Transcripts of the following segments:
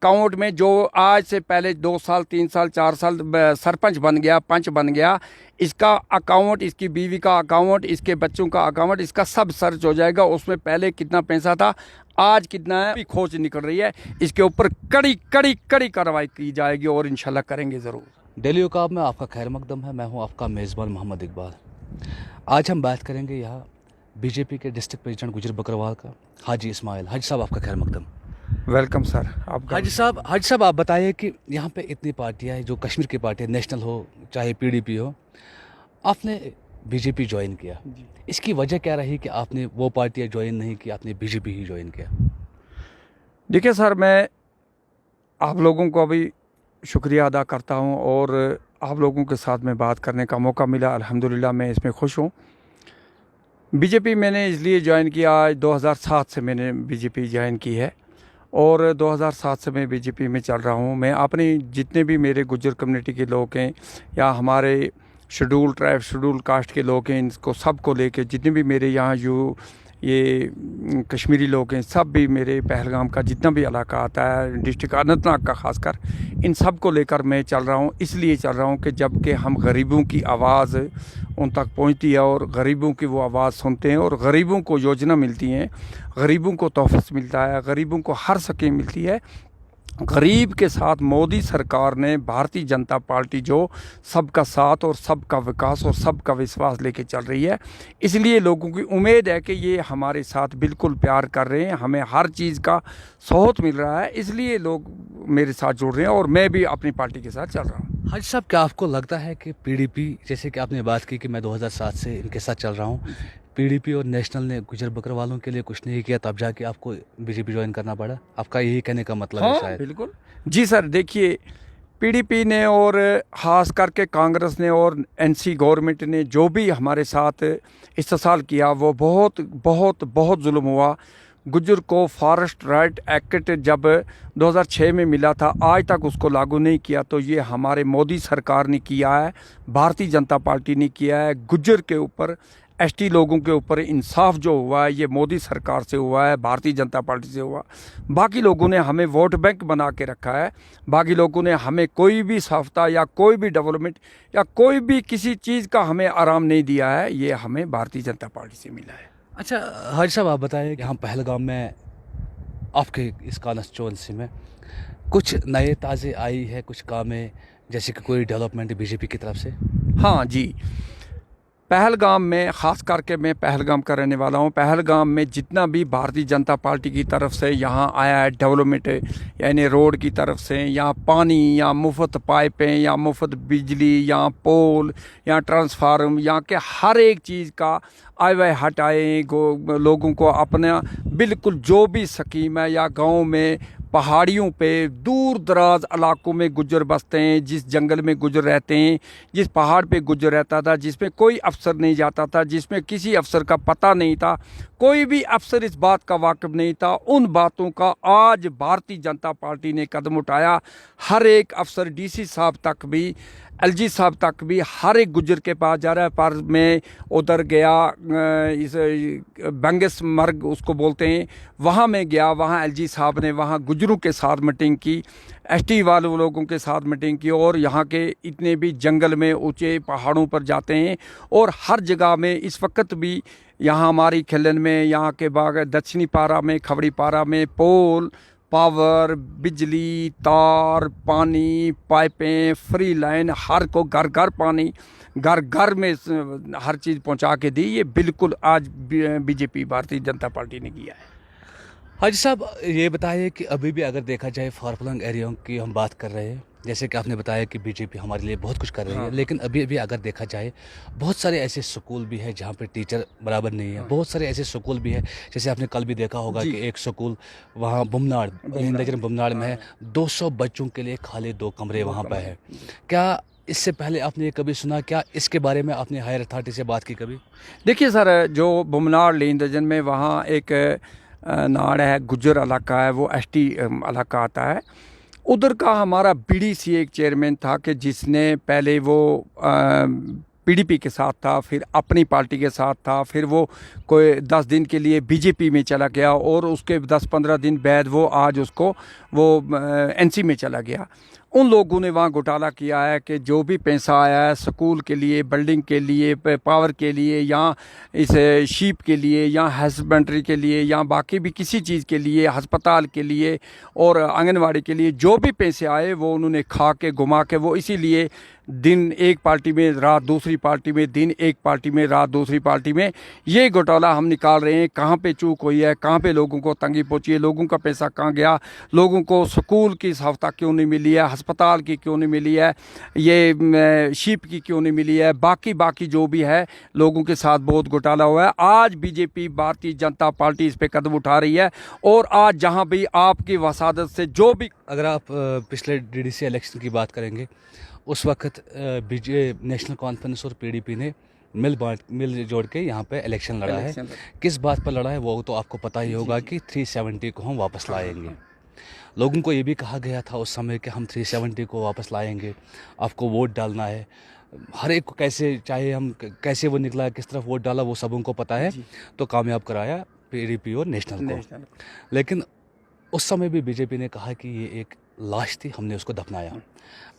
Account में जो आज से पहले 2 साल 3 साल 4 साल सरपंच बन गया, पंच बन गया, इसका अकाउंट, इसकी बीवी का अकाउंट, इसके बच्चों का अकाउंट, इसका सब सर्च हो जाएगा। उसमें पहले कितना पैसा था, आज कितना है, खोज निकल रही है। इसके ऊपर कड़ी कड़ी कड़ी कार्रवाई की जाएगी और इंशाल्लाह करेंगे ज़रूर। डेली वकाब में आपका खैर मकदम है। मैं हूं आपका मेज़बान मोहम्मद इकबाल। आज हम बात करेंगे यहाँ बीजेपी के डिस्ट्रिक्ट प्रेसिडेंट गुजर बकरवाल का, हाजी इस्माइल। हाजी साहब आपका खैर मकदम। Welcome sir. आप हाजी साहब आप बताइए कि यहाँ पे इतनी पार्टियाँ हैं, जो कश्मीर की पार्टी नेशनल हो चाहे पीडीपी हो, आपने बीजेपी ज्वाइन किया, इसकी वजह क्या रही कि आपने वो पार्टियाँ ज्वाइन नहीं की, आपने बीजेपी ही ज्वाइन किया? देखिए सर, मैं आप लोगों को अभी शुक्रिया अदा करता हूं और आप लोगों के साथ में बात करने का मौका मिला, अल्हम्दुलिल्लाह मैं इसमें खुश हूं। बीजेपी मैंने इसलिए ज्वाइन किया, 2007 से मैंने बीजेपी ज्वाइन की है और 2007 से मैं बीजेपी में चल रहा हूं। मैं अपने जितने भी मेरे गुज्जर कम्युनिटी के लोग हैं या हमारे शेड्यूल ट्राइब शेड्यूल कास्ट के लोग हैं, इनको सबको लेके जितने भी मेरे यहाँ ये कश्मीरी लोग हैं, सब भी मेरे पहलगाम का जितना भी इलाका आता है, डिस्ट्रिक्ट अनंतनाग का खासकर, इन सब को लेकर मैं चल रहा हूँ। इसलिए चल रहा हूँ कि जबकि हम गरीबों की आवाज़ उन तक पहुँचती है और गरीबों की वो आवाज़ सुनते हैं और गरीबों को योजना मिलती हैं, गरीबों को तोहफ़ा मिलता है, गरीबों को हर स्कीम मिलती है। गरीब के साथ मोदी सरकार ने, भारतीय जनता पार्टी जो सबका साथ और सबका विकास और सबका विश्वास लेके चल रही है, इसलिए लोगों की उम्मीद है कि ये हमारे साथ बिल्कुल प्यार कर रहे हैं, हमें हर चीज़ का सहूलत मिल रहा है, इसलिए लोग मेरे साथ जुड़ रहे हैं और मैं भी अपनी पार्टी के साथ चल रहा हूँ। हाजी साहब, क्या आपको लगता है कि पीडीपी, जैसे कि आपने बात की कि मैं 2007 से इनके साथ चल रहा हूँ, पीडीपी और नेशनल ने गुजर बकरवालों के लिए कुछ नहीं किया, तब जाके आपको बीजेपी ज्वाइन करना पड़ा? आपका यही कहने का मतलब है शायद? बिल्कुल जी सर। देखिए, पीडीपी ने और ख़ास करके कांग्रेस ने और एनसी गवर्नमेंट ने जो भी हमारे साथ इस्तेसाल किया, वो बहुत बहुत बहुत जुल्म हुआ। गुज्जर को फॉरेस्ट राइट एक्ट जब 2006 में मिला था, आज तक उसको लागू नहीं किया, तो ये हमारे मोदी सरकार ने किया है, भारतीय जनता पार्टी ने किया है। गुज्जर के ऊपर, एसटी लोगों के ऊपर इंसाफ जो हुआ है, ये मोदी सरकार से हुआ है, भारतीय जनता पार्टी से हुआ। बाकी लोगों ने हमें वोट बैंक बना के रखा है, बाकी लोगों ने हमें कोई भी सफ्ता या कोई भी डेवलपमेंट या कोई भी किसी चीज़ का हमें आराम नहीं दिया है, ये हमें भारतीय जनता पार्टी से मिला है। अच्छा हाजी साहब, आप बताएं कि हम पहलगाम में, आपके इस कॉन्स्टिट्यूंसी में कुछ नए ताज़े आई है, कुछ काम है, जैसे कि कोई डेवलपमेंट बीजेपी की तरफ से? हाँ जी, पहलगाम में, ख़ास करके मैं पहलगाम का रहने वाला हूँ, पहलगाम में जितना भी भारतीय जनता पार्टी की तरफ से यहाँ आया है डेवलपमेंट, यानी रोड की तरफ से, या पानी, या मुफ्त पाइपें, या मुफ्त बिजली, या पोल, या ट्रांसफार्म, यहाँ के हर एक चीज़ का आय व्यय हटाए, लोगों को अपना बिल्कुल जो भी स्कीम है, या गाँव में, पहाड़ियों पे, दूर दराज इलाकों में गुज्जर बसते हैं, जिस जंगल में गुज्जर रहते हैं, जिस पहाड़ पे गुज्जर रहता था, जिसमें कोई अफसर नहीं जाता था, जिसमें किसी अफसर का पता नहीं था, कोई भी अफसर इस बात का वाकिफ नहीं था, उन बातों का आज भारतीय जनता पार्टी ने कदम उठाया। हर एक अफसर, डीसी साहब तक भी, एलजी साहब तक भी, हर एक गुज्जर के पास जा रहा है। पर मैं उधर गया, इस बंगस मर्ग उसको बोलते हैं, वहाँ मैं गया, वहाँ एलजी साहब ने वहाँ गुज्जरों के साथ मीटिंग की, एसटी वाले लोगों के साथ मीटिंग की, और यहाँ के इतने भी जंगल में, ऊंचे पहाड़ों पर जाते हैं, और हर जगह में इस वक्त भी, यहाँ हमारी खिलन में, यहाँ के बाग दक्षिणी पारा में, खबड़ी पारा में, पोल, पावर, बिजली, तार, पानी, पाइपें, फ्री लाइन, हर को घर घर पानी, घर घर में हर चीज़ पहुंचा के दी। ये बिल्कुल आज बीजेपी, भारतीय जनता पार्टी ने किया है। हाजी साहब, ये बताइए कि अभी भी अगर देखा जाए फारफलंग एरिया की हम बात कर रहे हैं, जैसे कि आपने बताया कि बीजेपी हमारे लिए बहुत कुछ कर रही है, लेकिन अभी अभी अगर देखा जाए, बहुत सारे ऐसे स्कूल भी हैं जहाँ पे टीचर बराबर नहीं है, बहुत सारे ऐसे स्कूल भी हैं, जैसे आपने कल भी देखा होगा कि एक स्कूल वहाँ बुमनाड़, बुमनाड़ में है, 200 बच्चों के लिए खाली 2 कमरे वहाँ पर है। क्या इससे पहले आपने कभी सुना, क्या इसके बारे में आपने हायर अथॉरिटी से बात की कभी? देखिए सर, जो बुमनाड़ लेंदजन में वहाँ एक नाड़ है, गुज्जर इलाका है, वो एसटी इलाका आता है। उधर का हमारा बीडीसी एक चेयरमैन था कि जिसने पहले वो पीडीपी के साथ था, फिर अपनी पार्टी के साथ था, फिर वो कोई 10 दिन के लिए बीजेपी में चला गया और उसके 10-15 दिन बाद वो आज उसको वो एनसी में चला गया। उन लोगों ने वहाँ घोटाला किया है कि जो भी पैसा आया है स्कूल के लिए, बिल्डिंग के लिए, पावर के लिए, या इस शीप के लिए, या हस्बेंड्री के लिए, या बाकी भी किसी चीज़ के लिए, अस्पताल के लिए और आंगनवाड़ी के लिए, जो भी पैसे आए वो उन्होंने खा के घुमा के, वो इसीलिए दिन एक पार्टी में, रात दूसरी पार्टी में, दिन एक पार्टी में, रात दूसरी पार्टी में, ये घोटाला हम निकाल रहे हैं। कहाँ पे चूक हुई है, कहाँ पे लोगों को तंगी पहुँची है, लोगों का पैसा कहाँ गया, लोगों को स्कूल की सहायता क्यों नहीं मिली है, अस्पताल की क्यों नहीं मिली है, ये शीप की क्यों नहीं मिली है, बाकी जो भी है लोगों के साथ बहुत घोटाला हुआ है। आज बीजेपी, भारतीय जनता पार्टी इस पर कदम उठा रही है और आज जहाँ भी आपकी वसादत से जो भी, अगर आप पिछले डीडीसी इलेक्शन की बात करेंगे, उस वक्त नेशनल कॉन्फ्रेंस और पीडीपी ने मिल जोड़ के यहाँ पे इलेक्शन लड़ा है। किस बात पर लड़ा है वो तो आपको पता ही होगा कि 370 को हम वापस लाएंगे। लोगों को ये भी कहा गया था उस समय कि हम 370 को वापस लाएंगे, आपको वोट डालना है। हर एक को कैसे, चाहे हम कैसे वो निकला, किस तरफ वोट डाला, वो सबों को पता है। तो कामयाब कराया पीडीपी और नेशनल को। लेकिन उस समय भी बीजेपी ने कहा कि ये एक लाश थी, हमने उसको दफनाया।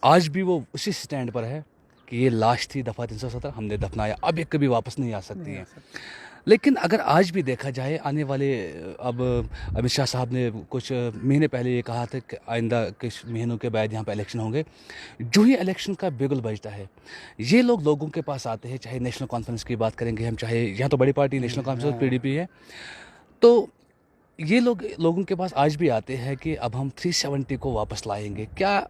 आज भी वो उसी स्टैंड पर है कि ये लाश थी, दफ़ा 370 हमने दफनाया, अब ये कभी वापस नहीं आ सकती है। लेकिन अगर आज भी देखा जाए, आने वाले, अब अमित शाह साहब ने कुछ महीने पहले ये कहा था कि आइंदा कुछ महीनों के बाद यहाँ पे इलेक्शन होंगे। जो ही इलेक्शन का बिगुल बजता है, ये लोग लोगों के पास आते हैं। चाहे नेशनल कॉन्फ्रेंस की बात करेंगे हम, चाहे यहाँ तो बड़ी पार्टी नेशनल कॉन्फ्रेंस पीडीपी है, तो ये लोग लोगों के पास आज भी आते हैं कि अब हम 370 को वापस लाएंगे। क्या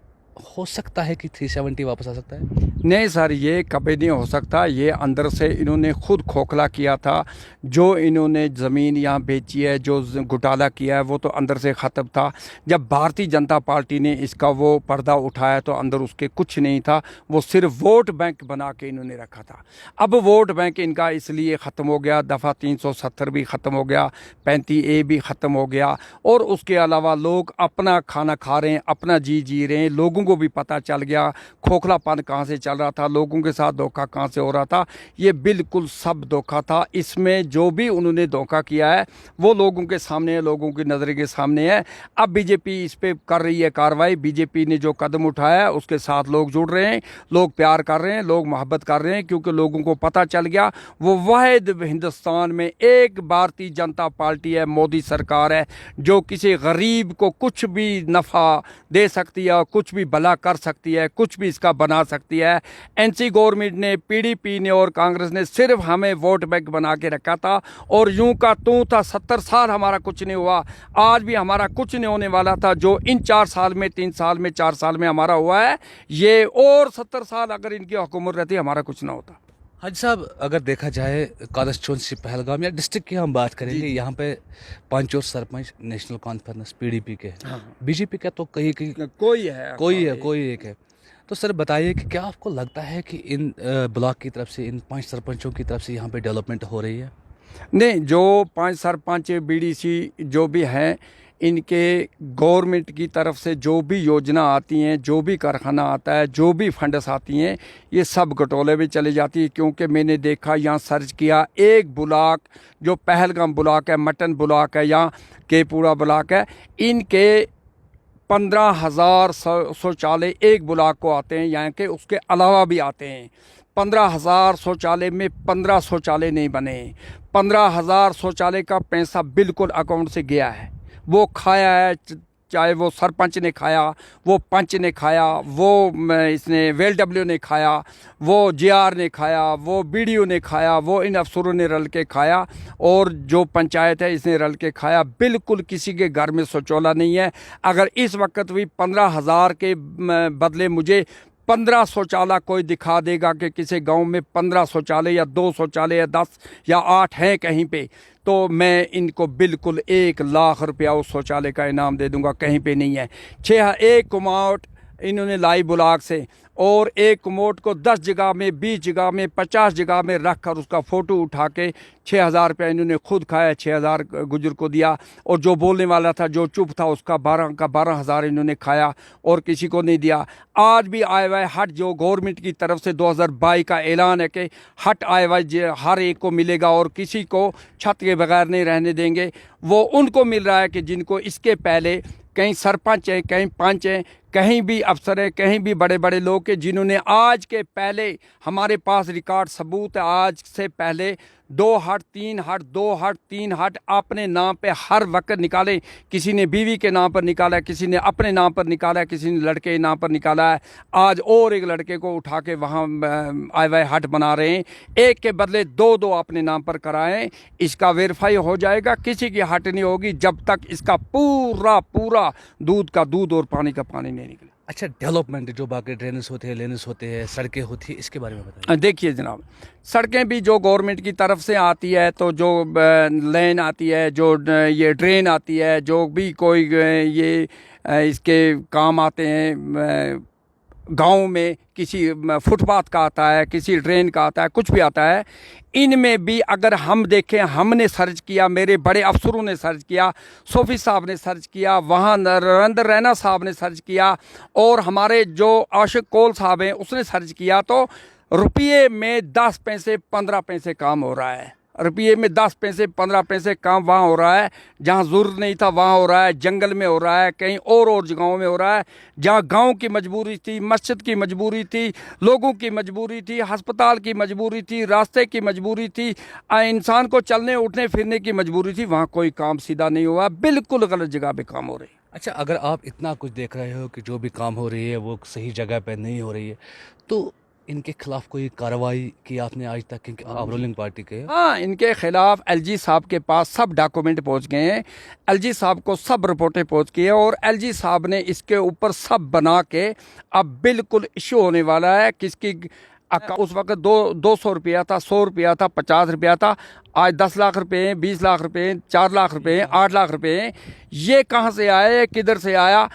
हो सकता है कि 370 वापस आ सकता है? नहीं सर, ये कभी नहीं हो सकता। ये अंदर से इन्होंने खुद खोखला किया था। जो इन्होंने ज़मीन यहाँ बेची है, जो घोटाला किया है, वो तो अंदर से ख़त्म था। जब भारतीय जनता पार्टी ने इसका वो पर्दा उठाया तो अंदर उसके कुछ नहीं था, वो सिर्फ वोट बैंक बना के इन्होंने रखा था। अब वोट बैंक इनका इसलिए ख़त्म हो गया, दफ़ा 370 भी ख़त्म हो गया, 35A भी ख़त्म हो गया, और उसके अलावा लोग अपना खाना खा रहे हैं, अपना जी रहे हैं। लोगों को भी पता चल गया खोखलापन कहाँ से चल रहा था, लोगों के साथ धोखा कहाँ से हो रहा था। ये बिल्कुल सब धोखा था। इसमें जो भी उन्होंने धोखा किया है वो लोगों के सामने है, लोगों की नज़र के सामने है। अब बीजेपी इस पे कर रही है कार्रवाई। बीजेपी ने जो कदम उठाया है उसके साथ लोग जुड़ रहे हैं, लोग प्यार कर रहे हैं, लोग मोहब्बत कर रहे हैं, क्योंकि लोगों को पता चल गया वो वाहिद हिंदुस्तान में एक भारतीय जनता पार्टी है, मोदी सरकार है, जो किसी गरीब को कुछ भी नफ़ा दे सकती है, कुछ भी भला कर सकती है, कुछ भी इसका बना सकती है। एनसी गवर्नमेंट ने, पीडीपी ने और कांग्रेस ने सिर्फ हमें वोट बैंक बना के रखा था और यूं का तू था। 70 साल हमारा कुछ नहीं हुआ, आज भी हमारा कुछ नहीं होने वाला था। जो इन 4 साल में, 3 साल में, 4 साल में हमारा हुआ है, ये और 70 साल अगर इनकी हुकूमत रहती हमारा कुछ ना होता। हाजी साहब, अगर देखा जाए कादरचोंसी पहलगाम या डिस्ट्रिक्ट की हम बात करेंगे, यहाँ पे 5 और सरपंच नेशनल कॉन्फ्रेंस पीडीपी के, बीजेपी का तो कहीं कोई है, कोई एक है। तो सर बताइए कि क्या आपको लगता है कि इन ब्लॉक की तरफ से, इन 5 सरपंचों की तरफ से यहाँ पे डेवलपमेंट हो रही है? नहीं, जो 5 सरपंच बीडीसी जो भी हैं, इनके गवर्नमेंट की तरफ से जो भी योजना आती हैं, जो भी कारखाना आता है, जो भी फंड्स आती हैं, ये सब घटोले में चली जाती है। क्योंकि मैंने देखा, यहाँ सर्च किया, एक ब्लॉक जो पहलगाम ब्लॉक है, मटन ब्लॉक है, या केपुरा ब्लॉक है, इनके 15,000 शौचालय एक ब्लॉक को आते हैं, यहाँ के उसके अलावा भी आते हैं। 15,000 शौचालय में 15 शौचालय नहीं बने। 15,000 शौचालय का पैसा बिल्कुल अकाउंट से गया है, वो खाया है, चाहे वो सरपंच ने खाया, वो पंच ने खाया, वो इसने वेलडब्ल्यू ने खाया, वो जीआर ने खाया, वो बीडीओ ने खाया, वो इन अफसरों ने रल के खाया, और जो पंचायत है इसने रल के खाया। बिल्कुल किसी के घर में शौचालय नहीं है। अगर इस वक्त भी 15,000 के बदले मुझे 15 शौचालय कोई दिखा देगा कि किसी गांव में 15 शौचालय या 2 शौचालय या 10 या 8 हैं कहीं पे, तो मैं इनको बिल्कुल 1 लाख रुपया उस शौचालय का इनाम दे दूंगा। कहीं पे नहीं है। 1 कुमाऊट इन्होंने लाई ब्लॉक से, और एक कमोड को 10 जगह में, 20 जगह में, 50 जगह में रख कर उसका फ़ोटो उठा के 6,000 रुपया इन्होंने खुद खाया, 6,000 गुजर को दिया, और जो बोलने वाला था, जो चुप था, उसका 12,000 इन्होंने खाया और किसी को नहीं दिया। आज भी आए हुए हट जो गवर्नमेंट की तरफ से 2022 का ऐलान है कि हट आए हुए हर एक को मिलेगा और किसी को छत के बगैर नहीं रहने देंगे, वो उनको मिल रहा है कि जिनको इसके पहले कहीं सरपंच हैं, कहीं पंच हैं, कहीं भी अफसर हैं, कहीं भी बड़े बड़े लोग के जिन्होंने आज के पहले, हमारे पास रिकॉर्ड सबूत है, आज से पहले 2 हट 3 हट 2 हट 3 हट अपने नाम पे हर वक्त निकाले। किसी ने बीवी के नाम पर निकाला है, किसी ने अपने नाम पर निकाला है, किसी ने लड़के के नाम पर निकाला है। आज और एक लड़के को उठा के वहाँ आए वाई हट बना रहे हैं, एक के बदले 2-2 अपने नाम पर कराएं। इसका वेरीफाई हो जाएगा, किसी की हट नहीं होगी जब तक इसका पूरा दूध का दूध और पानी का पानी नहीं निकले। अच्छा, डेवलपमेंट जो बाकी ड्रेनेज होते हैं, लेनेस होते हैं, सड़कें होती हैं, इसके बारे में बताइए। देखिए जनाब, सड़कें भी जो गवर्नमेंट की तरफ से आती है, तो जो लेन आती है, जो ये ड्रेन आती है, जो भी कोई ये इसके काम आते हैं गांव में, किसी फुटपाथ का आता है, किसी ड्रेन का आता है, कुछ भी आता है, इनमें भी अगर हम देखें, हमने सर्च किया, मेरे बड़े अफसरों ने सर्च किया, सोफी साहब ने सर्च किया, वहाँ नरेंद्र रैना साहब ने सर्च किया, और हमारे जो आशिक कौल साहब हैं उसने सर्च किया, तो रुपये में 10 पैसे 15 पैसे काम हो रहा है। रुपये में 10 पैसे 15 पैसे काम वहाँ हो रहा है जहाँ ज़रूरत नहीं था, वहाँ हो रहा है, जंगल में हो रहा है, कहीं और जगहों में हो रहा है। जहाँ गांव की मजबूरी थी, मस्जिद की मजबूरी थी, लोगों की मजबूरी थी, अस्पताल की मजबूरी थी, रास्ते की मजबूरी थी, इंसान को चलने उठने फिरने की मजबूरी थी, वहाँ कोई काम सीधा नहीं हुआ, बिल्कुल गलत जगह पे काम हो रही है। अच्छा, अगर आप इतना कुछ देख रहे हो कि जो भी काम हो रही है वो सही जगह पे नहीं हो रही है, तो इनके खिलाफ कोई कार्रवाई की आपने आज तक, क्योंकि आप रूलिंग पार्टी के हैं? हाँ, इनके खिलाफ एलजी साहब के पास सब डॉक्यूमेंट पहुंच गए हैं, एलजी साहब को सब रिपोर्टें पहुंच गई हैं, और एलजी साहब ने इसके ऊपर सब बना के अब बिल्कुल इशू होने वाला है। किसकी उस वक्त 200 रुपया था, 100 रुपया था, 50 रुपया था, आज 10 लाख रुपए, 20 लाख रुपए, 4 लाख रुपए, 8 लाख रुपए, ये कहाँ से आए, किधर से आया?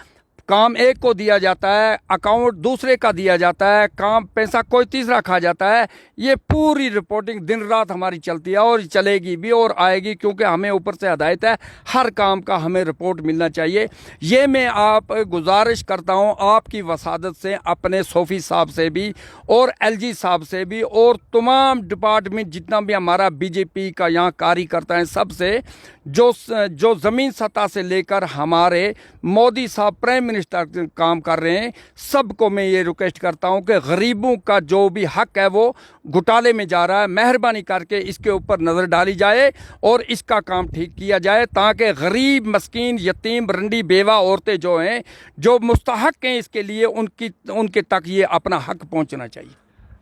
काम एक को दिया जाता है, अकाउंट दूसरे का दिया जाता है, काम पैसा कोई तीसरा खा जाता है। ये पूरी रिपोर्टिंग दिन रात हमारी चलती है और चलेगी भी और आएगी, क्योंकि हमें ऊपर से हिदायत है, हर काम का हमें रिपोर्ट मिलना चाहिए। ये मैं आप गुजारिश करता हूँ आपकी वसादत से, अपने सोफी साहब से भी और एलजी साहब से भी, और तमाम डिपार्टमेंट जितना भी हमारा बीजेपी का यहाँ कार्यकर्ता है, सबसे जो ज़मीन सतह से लेकर हमारे मोदी साहब प्राइम मिनिस्टर काम कर रहे हैं, सबको मैं ये रिक्वेस्ट करता हूं कि गरीबों का जो भी हक है वो घोटाले में जा रहा है, मेहरबानी करके इसके ऊपर नज़र डाली जाए और इसका काम ठीक किया जाए, ताकि गरीब, मस्कीन, यतीम, रंडी, बेवा औरतें जो हैं, जो मुस्तहक हैं इसके लिए, उनके तक ये अपना हक पहुँचना चाहिए।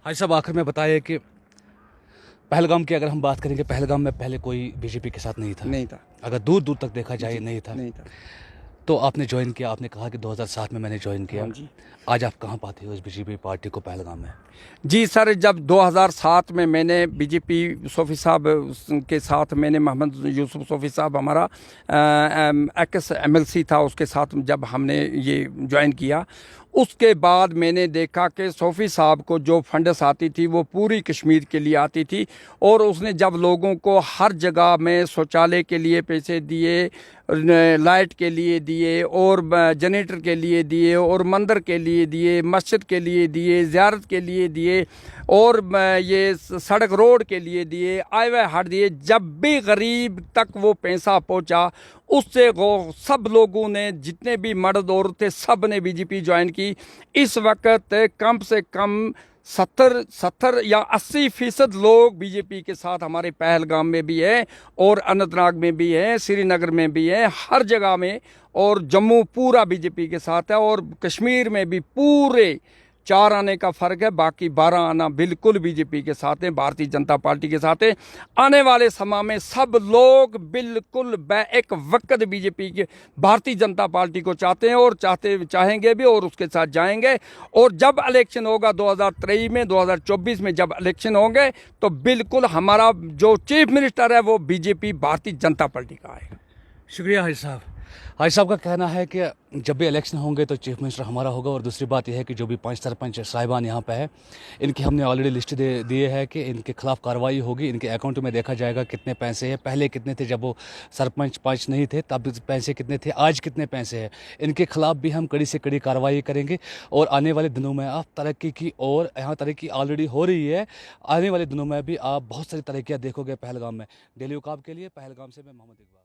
हाजी साहब, आखिर में बताइए कि पहलगाम की अगर हम बात करेंगे, पहलगाम में पहले कोई बीजेपी के साथ नहीं था। अगर दूर दूर तक देखा जाए नहीं था। तो आपने ज्वाइन किया, आपने कहा कि 2007 में मैंने ज्वाइन किया। जी। आज आप कहाँ पाते हो इस बीजेपी पार्टी को पहलगाम में? जी सर, जब 2007 में मैंने बीजेपी सोफी साहब के साथ, मैंने मोहम्मद यूसुफ सोफी साहब हमारा एक्स एमएलसी था, उसके साथ जब हमने ये ज्वाइन किया, उसके बाद मैंने देखा कि सोफी साहब को जो फंड्स आती थी वो पूरी कश्मीर के लिए आती थी, और उसने जब लोगों को हर जगह में शौचालय के लिए पैसे दिए, लाइट के लिए दिए, और जनरेटर के लिए दिए, और मंदिर के लिए दिए, मस्जिद के लिए दिए, ज़ियारत के लिए दिए, और ये सड़क रोड के लिए दिए, आए हुए हट दिए, जब भी गरीब तक वो पैसा पहुंचा, उससे वो सब लोगों ने, जितने भी मर्द औरत थे, सब ने बीजेपी ज्वाइन की। इस वक्त कम से कम 70 या 80% लोग बीजेपी के साथ हमारे पहलगाम में भी है, और अनंतनाग में भी है, श्रीनगर में भी है, हर जगह में, और जम्मू पूरा बीजेपी के साथ है, और कश्मीर में भी पूरे 4 आने का फ़र्क है, बाकी 12 आना बिल्कुल बीजेपी के साथ हैं, भारतीय जनता पार्टी के साथ हैं। आने वाले समय में सब लोग बिल्कुल एक वक्त बीजेपी के, भारतीय जनता पार्टी को चाहते हैं, और चाहेंगे भी, और उसके साथ जाएंगे। और जब इलेक्शन होगा 2023 में, 2024 में जब इलेक्शन होंगे, तो बिल्कुल हमारा जो चीफ मिनिस्टर है वो बीजेपी, भारतीय जनता पार्टी का है। शुक्रिया हाजी साहब। हाजी साहब का कहना है कि जब भी इलेक्शन होंगे तो चीफ मिनिस्टर हमारा होगा, और दूसरी बात यह है कि जो भी 5 सरपंच साहिबान यहाँ पे है, इनकी हमने ऑलरेडी लिस्ट दे दिए है कि इनके खिलाफ कार्रवाई होगी, इनके अकाउंट में देखा जाएगा कितने पैसे हैं, पहले कितने थे जब वो सरपंच 5 नहीं थे तब पैसे कितने थे, आज कितने पैसे हैं। इनके खिलाफ भी हम कड़ी से कड़ी कार्रवाई करेंगे, और आने वाले दिनों में आप तरक्की की, और यहाँ तरक्की ऑलरेडी हो रही है, आने वाले दिनों में भी आप बहुत सारी तरक्कियाँ देखोगे पहलगाम में। डेली उकाब के लिए पहलगाम से मैं मोहम्मद इकबाल।